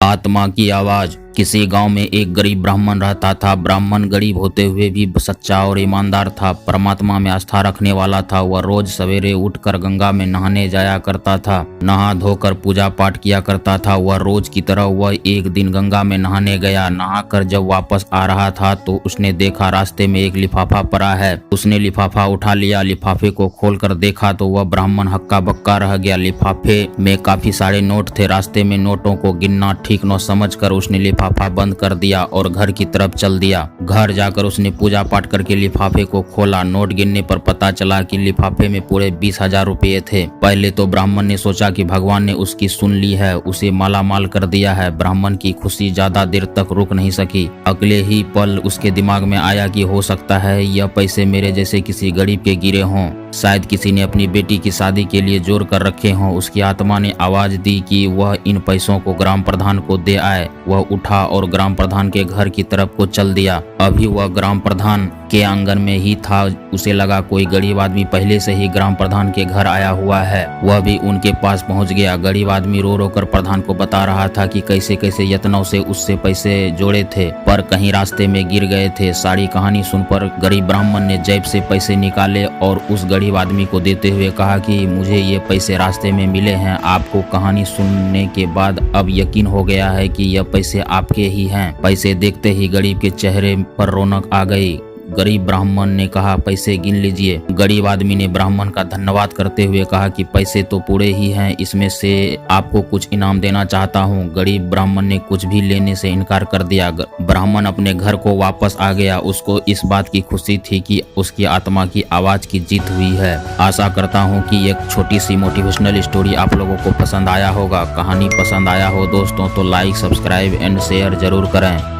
आत्मा की आवाज। किसी गांव में एक गरीब ब्राह्मण रहता था। ब्राह्मण गरीब होते हुए भी सच्चा और ईमानदार था। परमात्मा में आस्था रखने वाला था। वह रोज सवेरे उठकर गंगा में नहाने जाया करता था। नहा धोकर पूजा पाठ किया करता था। वह रोज की तरह वह एक दिन गंगा में नहाने गया। नहाकर जब वापस आ रहा था तो उसने देखा रास्ते में एक लिफाफा पड़ा है। उसने लिफाफा उठा लिया। लिफाफे को खोलकर देखा तो वह ब्राह्मण हक्का बक्का रह गया। लिफाफे में काफी सारे नोट थे। रास्ते में नोटों को गिनना ठीक न समझकर उसने लिफाफा बंद कर दिया और घर की तरफ चल दिया। घर जाकर उसने पूजा पाठ करके लिफाफे को खोला। नोट गिनने पर पता चला कि लिफाफे में पूरे 20,000 रुपये थे। पहले तो ब्राह्मण ने सोचा कि भगवान ने उसकी सुन ली है, उसे मालामाल कर दिया है। ब्राह्मण की खुशी ज्यादा देर तक रुक नहीं सकी। अगले ही पल उसके दिमाग में आया कि हो सकता है यह पैसे मेरे जैसे किसी गरीब के गिरे हों। शायद किसी ने अपनी बेटी की शादी के लिए जोड़ कर रखे हों। उसकी आत्मा ने आवाज दी कि वह इन पैसों को ग्राम प्रधान को दे आए। वह उठा और ग्राम प्रधान के घर की तरफ को चल दिया। अभी वह ग्राम प्रधान के आंगन में ही था। उसे लगा कोई गरीब आदमी पहले से ही ग्राम प्रधान के घर आया हुआ है। वह भी उनके पास पहुंच गया। गरीब आदमी रो रो कर प्रधान को बता रहा था कि कैसे कैसे यत्नों से उससे पैसे जोड़े थे पर कहीं रास्ते में गिर गए थे। सारी कहानी सुनकर गरीब ब्राह्मण ने जेब से पैसे निकाले और उस गरीब आदमी को देते हुए कहा कि मुझे ये पैसे रास्ते में मिले हैं। आपको कहानी सुनने के बाद अब यकीन हो गया है कि यह पैसे आपके ही हैं। पैसे देखते ही गरीब के चेहरे पर रौनक आ गई। गरीब ब्राह्मण ने कहा पैसे गिन लीजिए। गरीब आदमी ने ब्राह्मण का धन्यवाद करते हुए कहा कि पैसे तो पूरे ही हैं, इसमें से आपको कुछ इनाम देना चाहता हूँ। गरीब ब्राह्मण ने कुछ भी लेने से इनकार कर दिया। ब्राह्मण अपने घर को वापस आ गया। उसको इस बात की खुशी थी कि उसकी आत्मा की आवाज की जीत हुई है। आशा करता हूँ कि एक छोटी सी मोटिवेशनल स्टोरी आप लोगों को पसंद आया होगा। कहानी पसंद आया हो दोस्तों तो लाइक, सब्सक्राइब एंड शेयर जरूर करें।